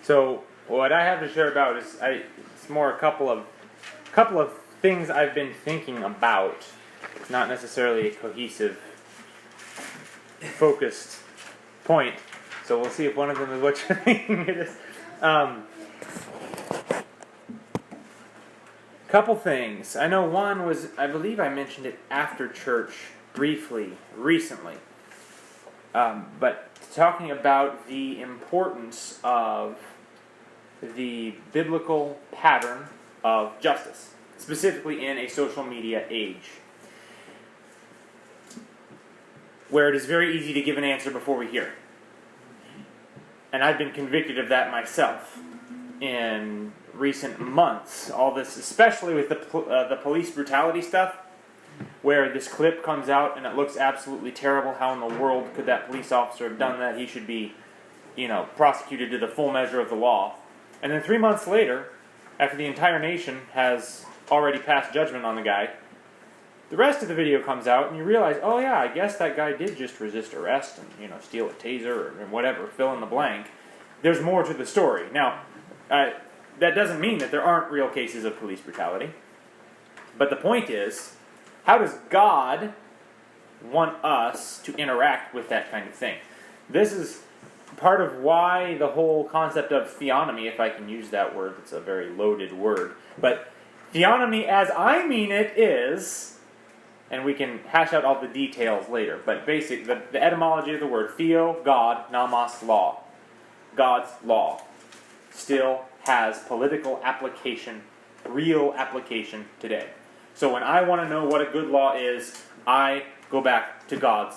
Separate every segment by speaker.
Speaker 1: So what I have to share about is it's more a couple of things I've been thinking about. It's not necessarily a cohesive, focused point. So we'll see if one of them is what you're thinking it is. Couple things. I know one was, I believe I mentioned it after church briefly recently. But talking about the importance of the biblical pattern of justice, specifically in a social media age, where it is very easy to give an answer before we hear it. And I've been convicted of that myself in recent months. All this, especially with the police brutality stuff, where this clip comes out and it looks absolutely terrible. How in the world could that police officer have done that? He should be, prosecuted to the full measure of the law. And then 3 months later, after the entire nation has already passed judgment on the guy, the rest of the video comes out and you realize, oh yeah, I guess that guy did just resist arrest and, steal a taser or whatever, fill in the blank. There's more to the story. Now, that doesn't mean that there aren't real cases of police brutality. But the point is, how does God want us to interact with that kind of thing? This is part of why the whole concept of theonomy, if I can use that word, it's a very loaded word, but theonomy as I mean it is, and we can hash out all the details later, but basically the etymology of the word, theo, God, nomos, law. God's law still has political application, real application today. So when I want to know what a good law is, I go back to God's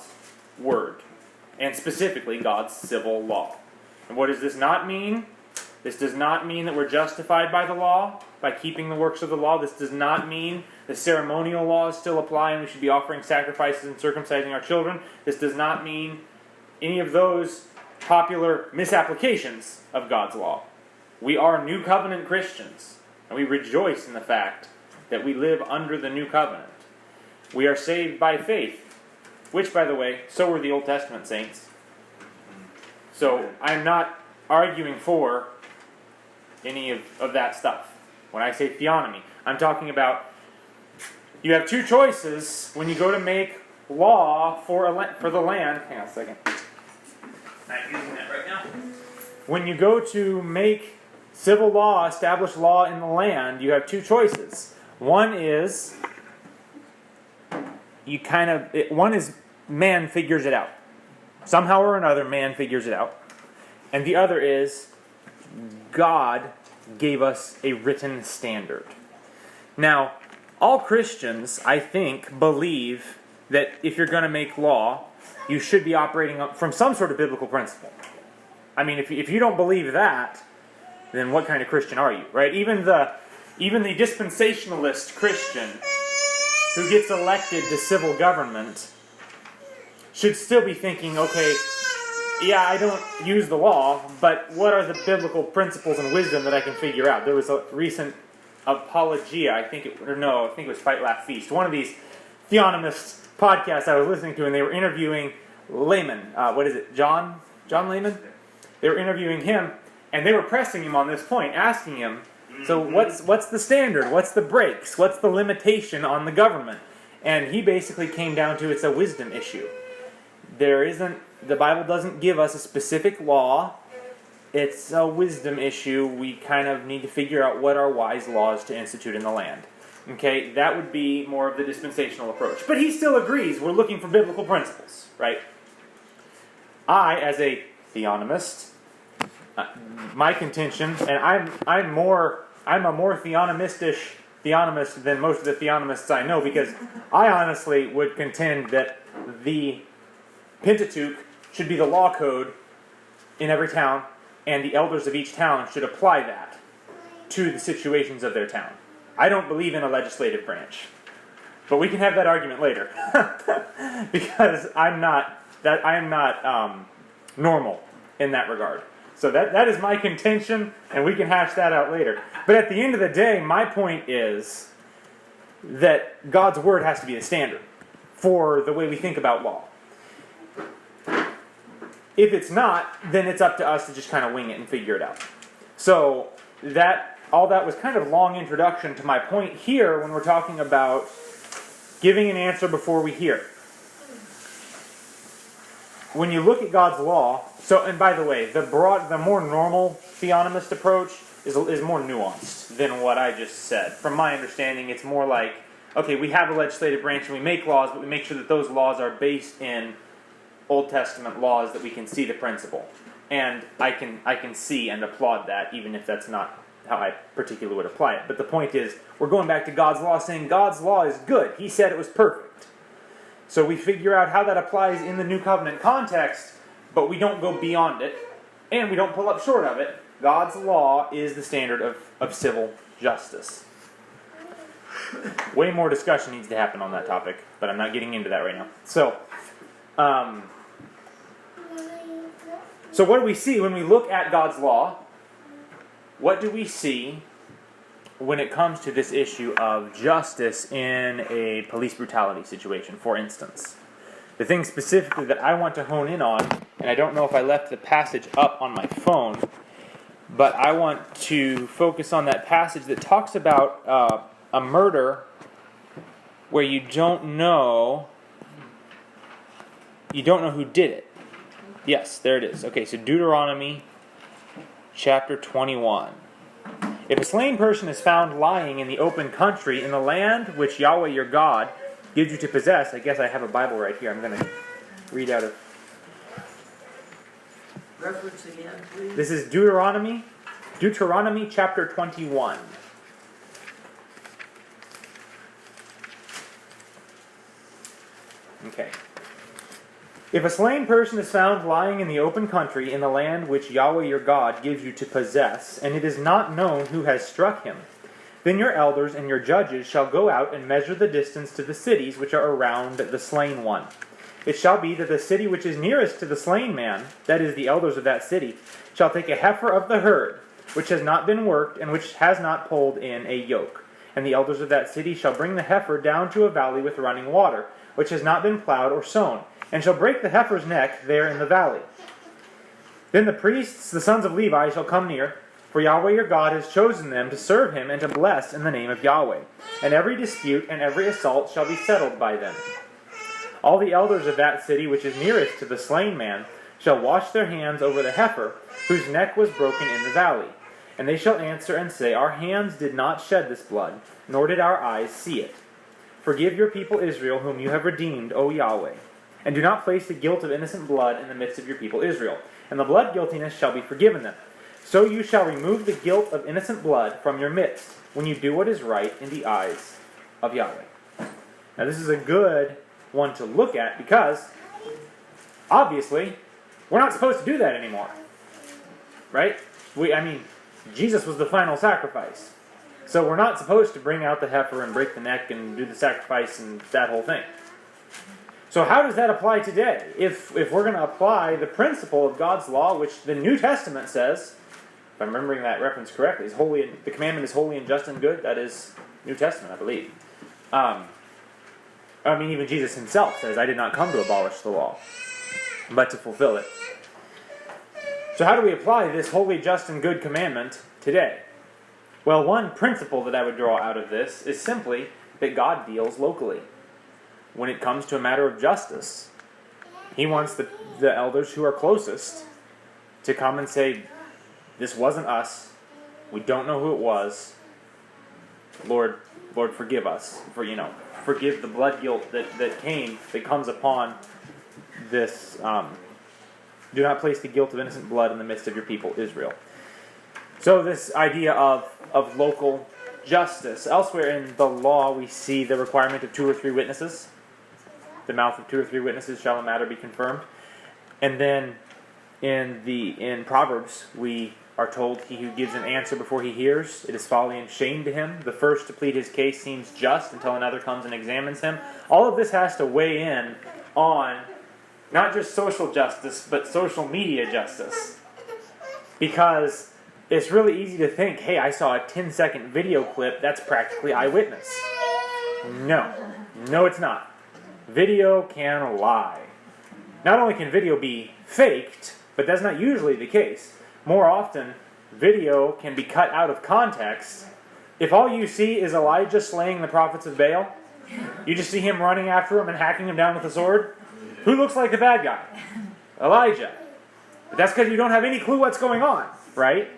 Speaker 1: Word, and specifically God's civil law. And what does this not mean? This does not mean that we're justified by the law, by keeping the works of the law. This does not mean the ceremonial laws still apply and we should be offering sacrifices and circumcising our children. This does not mean any of those popular misapplications of God's law. We are New Covenant Christians, and we rejoice in the fact that we live under the New Covenant. We are saved by faith, which, by the way, so were the Old Testament saints. So I'm not arguing for any of that stuff. When I say theonomy, I'm talking about you have two choices when you go to make law for the land. Hang on a second. I'm not using that right now. When you go to make civil law, establish law in the land, you have two choices. One is man figures it out. Somehow or another, man figures it out. And the other is God gave us a written standard. Now, all Christians, I think, believe that if you're going to make law, you should be operating from some sort of biblical principle. I mean, if you don't believe that, then what kind of Christian are you, right? Even the dispensationalist Christian who gets elected to civil government should still be thinking, okay, yeah, I don't use the law, but what are the biblical principles and wisdom that I can figure out? There was a recent apologia, I think it was Fight, Laugh, Feast. One of these theonomist podcasts I was listening to, and they were interviewing Layman. John Layman? They were interviewing him, and they were pressing him on this point, asking him, so what's the standard? What's the breaks? What's the limitation on the government? And he basically came down to it's a wisdom issue. The Bible doesn't give us a specific law. It's a wisdom issue. We kind of need to figure out what are wise laws to institute in the land. Okay, that would be more of the dispensational approach. But he still agrees we're looking for biblical principles, right? I, as a theonomist, my contention, and I'm a more theonomist than most of the theonomists I know, because I honestly would contend that the Pentateuch should be the law code in every town, and the elders of each town should apply that to the situations of their town. I don't believe in a legislative branch, but we can have that argument later, because I'm not normal in that regard. So that is my contention, and we can hash that out later. But at the end of the day, my point is that God's Word has to be the standard for the way we think about law. If it's not, then it's up to us to just kind of wing it and figure it out. So all that was kind of long introduction to my point here when we're talking about giving an answer before we hear. When you look at God's law, and by the way, the more normal theonomist approach is more nuanced than what I just said. From my understanding, it's more like, okay, we have a legislative branch and we make laws, but we make sure that those laws are based in Old Testament laws that we can see the principle. And I can see and applaud that, even if that's not how I particularly would apply it. But the point is, we're going back to God's law, saying God's law is good. He said it was perfect. So we figure out how that applies in the New Covenant context, but we don't go beyond it, and we don't pull up short of it. God's law is the standard of civil justice. Way more discussion needs to happen on that topic, but I'm not getting into that right now. So what do we see when we look at God's law? What do we see when it comes to this issue of justice in a police brutality situation, for instance? The thing specifically that I want to hone in on, and I don't know if I left the passage up on my phone, but I want to focus on that passage that talks about a murder where you don't know who did it. Yes, there it is. Okay, so Deuteronomy chapter 21. If a slain person is found lying in the open country in the land which Yahweh your God gives you to possess, I guess I have a Bible right here. I'm going to read out of...
Speaker 2: Reference again, please.
Speaker 1: This is Deuteronomy chapter 21. Okay. If a slain person is found lying in the open country in the land which Yahweh your God gives you to possess, and it is not known who has struck him, then your elders and your judges shall go out and measure the distance to the cities which are around the slain one. It shall be that the city which is nearest to the slain man, that is, the elders of that city, shall take a heifer of the herd, which has not been worked and which has not pulled in a yoke. And the elders of that city shall bring the heifer down to a valley with running water, which has not been plowed or sown, and shall break the heifer's neck there in the valley. Then the priests, the sons of Levi, shall come near, for Yahweh your God has chosen them to serve him and to bless in the name of Yahweh. And every dispute and every assault shall be settled by them. All the elders of that city which is nearest to the slain man shall wash their hands over the heifer, whose neck was broken in the valley. And they shall answer and say, Our hands did not shed this blood, nor did our eyes see it. Forgive your people Israel, whom you have redeemed, O Yahweh. And do not place the guilt of innocent blood in the midst of your people Israel. And the blood guiltiness shall be forgiven them. So you shall remove the guilt of innocent blood from your midst, when you do what is right in the eyes of Yahweh. Now this is a good one to look at, because obviously we're not supposed to do that anymore. Right? Jesus was the final sacrifice. So we're not supposed to bring out the heifer and break the neck and do the sacrifice and that whole thing. So how does that apply today? If we're going to apply the principle of God's law, which the New Testament says, if I'm remembering that reference correctly, is holy, the commandment is holy and just and good. That is New Testament, I believe. Even Jesus himself says, I did not come to abolish the law, but to fulfill it. So how do we apply this holy, just, and good commandment today? Well, one principle that I would draw out of this is simply that God deals locally. When it comes to a matter of justice, he wants the elders who are closest to come and say, this wasn't us, we don't know who it was, Lord, forgive us, forgive the blood guilt that comes upon this, do not place the guilt of innocent blood in the midst of your people Israel. So this idea of local justice. Elsewhere in the law we see the requirement of 2 or 3 witnesses. The mouth of 2 or 3 witnesses shall a matter be confirmed. And then in Proverbs we are told, he who gives an answer before he hears, it is folly and shame to him. The first to plead his case seems just until another comes and examines him. All of this has to weigh in on not just social justice, but social media justice. Because it's really easy to think, hey, I saw a 10-second video clip, that's practically eyewitness. No, it's not. Video can lie. Not only can video be faked, but that's not usually the case. More often, video can be cut out of context. If all you see is Elijah slaying the prophets of Baal, you just see him running after him and hacking him down with a sword, who looks like the bad guy? Elijah. But that's because you don't have any clue what's going on, right?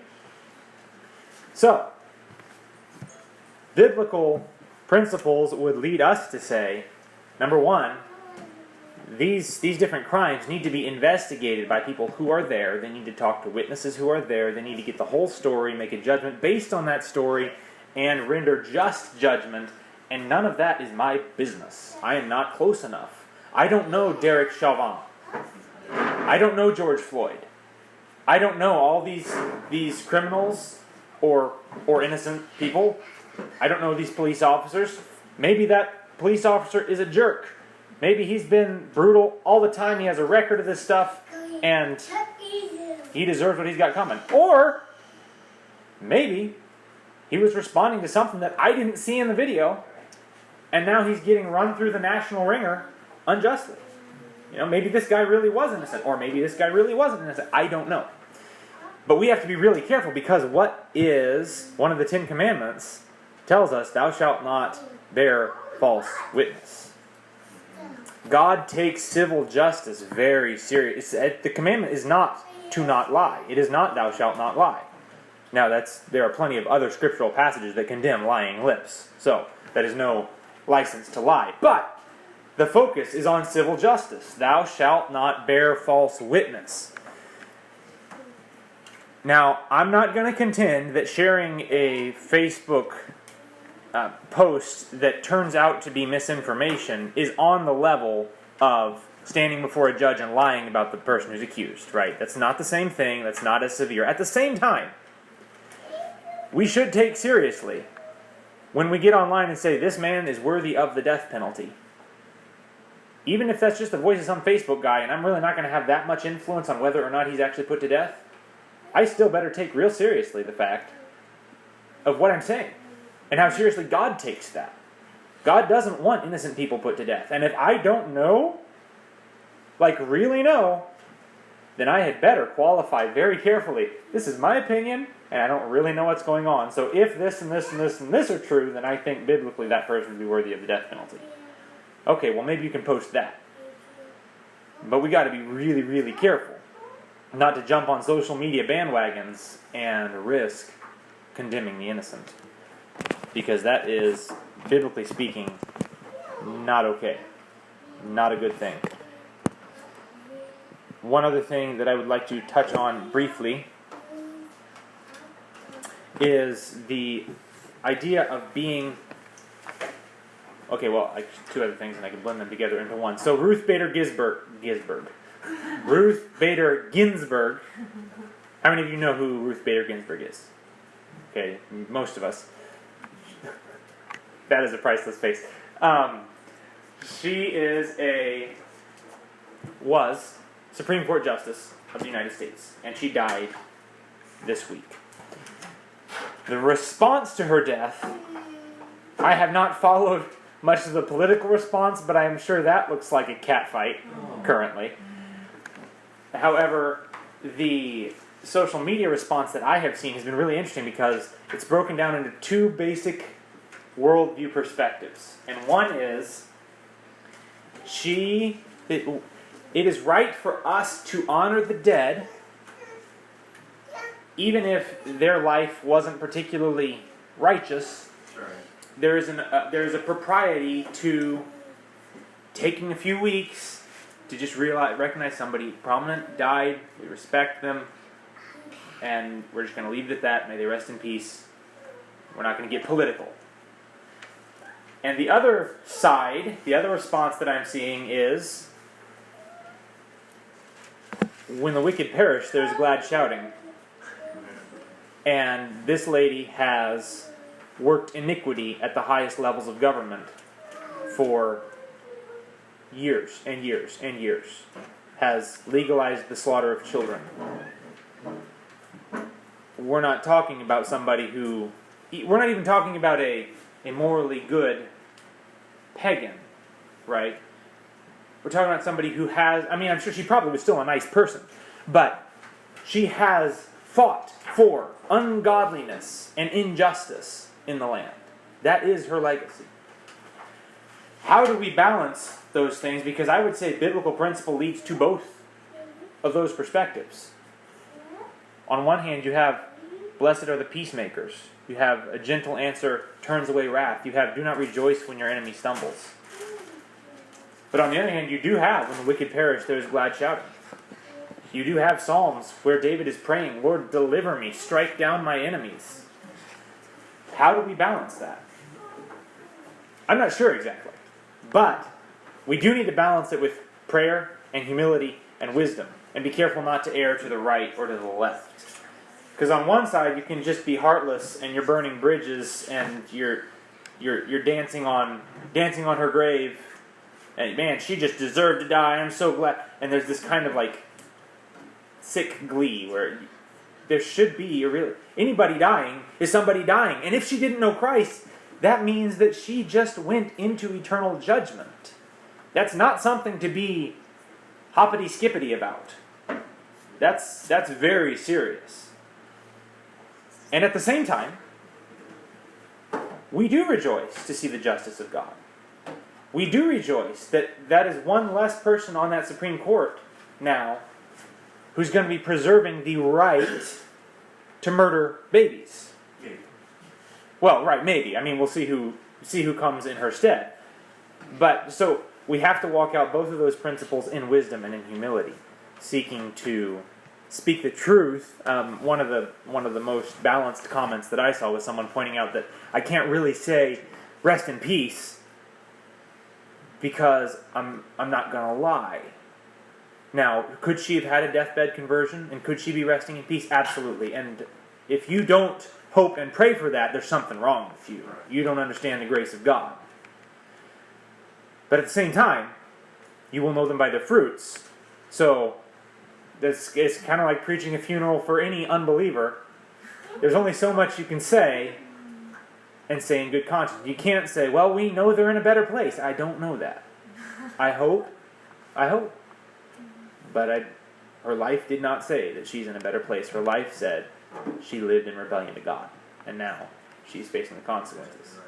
Speaker 1: So, biblical principles would lead us to say, number one, these different crimes need to be investigated by people who are there. They need to talk to witnesses who are there. They need to get the whole story, make a judgment based on that story, and render just judgment. And none of that is my business. I am not close enough. I don't know Derek Chauvin. I don't know George Floyd. I don't know all these criminals or innocent people. I don't know these police officers. Maybe that police officer is a jerk. Maybe he's been brutal all the time. He has a record of this stuff, and he deserves what he's got coming. Or maybe he was responding to something that I didn't see in the video, and now he's getting run through the national ringer unjustly. Maybe this guy really was innocent, or maybe this guy really wasn't innocent. I don't know. But we have to be really careful, because what is one of the 10 Commandments tells us, thou shalt not bear false witness. God takes civil justice very serious. The commandment is not to not lie. It is not thou shalt not lie. Now, there are plenty of other scriptural passages that condemn lying lips. So, that is no license to lie. But the focus is on civil justice. Thou shalt not bear false witness. Now, I'm not going to contend that sharing a Facebook post that turns out to be misinformation is on the level of standing before a judge and lying about the person who's accused, right? That's not the same thing. That's not as severe. At the same time, we should take seriously when we get online and say, this man is worthy of the death penalty. Even if that's just the voice of some Facebook guy, and I'm really not going to have that much influence on whether or not he's actually put to death, I still better take real seriously the fact of what I'm saying. And how seriously God takes that. God doesn't want innocent people put to death. And if I don't know, really know, then I had better qualify very carefully. This is my opinion, and I don't really know what's going on. So if this and this and this and this are true, then I think biblically that person would be worthy of the death penalty. Okay, well maybe you can post that. But we got to be really, really careful not to jump on social media bandwagons and risk condemning the innocent. Because that is, biblically speaking, not okay. Not a good thing. One other thing that I would like to touch on briefly is the idea of being... Okay, well, two other things, and I can blend them together into one. So Ruth Bader Ginsburg. Ruth Bader Ginsburg. How many of you know who Ruth Bader Ginsburg is? Okay, most of us. That is a priceless face. She was Supreme Court Justice of the United States, and she died this week. The response to her death, I have not followed much of the political response, but I am sure that looks like a catfight currently. However, the social media response that I have seen has been really interesting because it's broken down into two basic worldview perspectives. And one is, it is right for us to honor the dead, even if their life wasn't particularly righteous. There is a propriety to taking a few weeks to just recognize somebody prominent died. We respect them, and we're just going to leave it at that. May they rest in peace. We're not going to get political. And the other side, the other response that I'm seeing is, when the wicked perish, there's glad shouting. And this lady has worked iniquity at the highest levels of government for years and years and years. Has legalized the slaughter of children. We're not talking about somebody who... We're not even talking about a morally good pagan, right? We're talking about somebody who has... I'm sure she probably was still a nice person, but she has fought for ungodliness and injustice in the land. That is her legacy. How do we balance those things? Because I would say biblical principle leads to both of those perspectives. On one hand, you have, blessed are the peacemakers. You have, a gentle answer turns away wrath. You have, do not rejoice when your enemy stumbles. But on the other hand, you do have, when the wicked perish, there is glad shouting. You do have Psalms where David is praying, Lord, deliver me, strike down my enemies. How do we balance that? I'm not sure exactly. But we do need to balance it with prayer and humility and wisdom. And be careful not to err to the right or to the left. Because on one side, you can just be heartless and you're burning bridges and you're dancing on her grave. And man, she just deserved to die. I'm so glad. And there's this kind of like sick glee where there should be anybody dying is somebody dying. And if she didn't know Christ, that means that she just went into eternal judgment. That's not something to be hoppity-skippity about. That's very serious. And at the same time, we do rejoice to see the justice of God. We do rejoice that is one less person on that Supreme Court now who's going to be preserving the right to murder babies.
Speaker 3: Maybe.
Speaker 1: Well, right, maybe. I mean, we'll see who comes in her stead. But so we have to walk out both of those principles in wisdom and in humility, seeking to speak the truth. One of the most balanced comments that I saw was someone pointing out that I can't really say rest in peace because I'm not going to lie. Now, could she have had a deathbed conversion and could she be resting in peace? Absolutely. And if you don't hope and pray for that, there's something wrong with you. You don't understand the grace of God. But at the same time, you will know them by their fruits. So it's kind of like preaching a funeral for any unbeliever. There's only so much you can say and say in good conscience. You can't say, well, we know they're in a better place. I don't know that. I hope. But her life did not say that she's in a better place. Her life said she lived in rebellion to God. And now she's facing the consequences.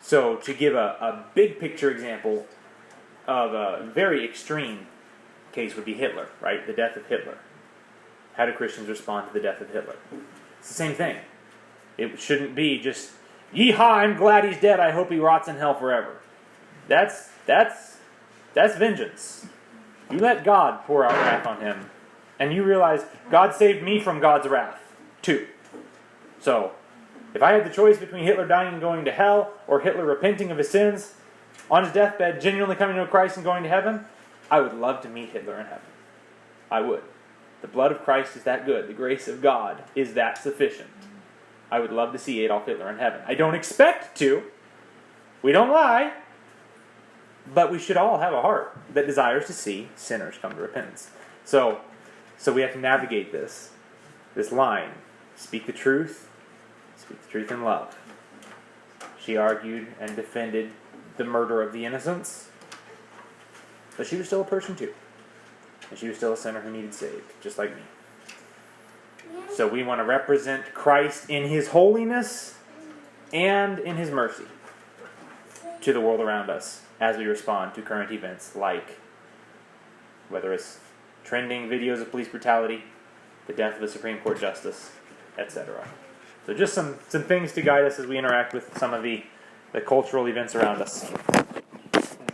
Speaker 1: So to give a big picture example of a very extreme case would be Hitler, right? The death of Hitler. How do Christians respond to the death of Hitler? It's the same thing. It shouldn't be just, yeehaw, I'm glad he's dead, I hope he rots in hell forever. That's vengeance. You let God pour out wrath on him, and you realize God saved me from God's wrath, too. So, if I had the choice between Hitler dying and going to hell, or Hitler repenting of his sins, on his deathbed, genuinely coming to Christ and going to heaven, I would love to meet Hitler in heaven. I would. The blood of Christ is that good. The grace of God is that sufficient. I would love to see Adolf Hitler in heaven. I don't expect to. We don't lie. But we should all have a heart that desires to see sinners come to repentance. So we have to navigate this line. Speak the truth in love. She argued and defended the murder of the innocents, but she was still a person too. And she was still a sinner who needed saved, just like me. So we want to represent Christ in His holiness and in His mercy to the world around us as we respond to current events like whether it's trending videos of police brutality, the death of a Supreme Court justice, etc. So just some things to guide us as we interact with some of the cultural events around us.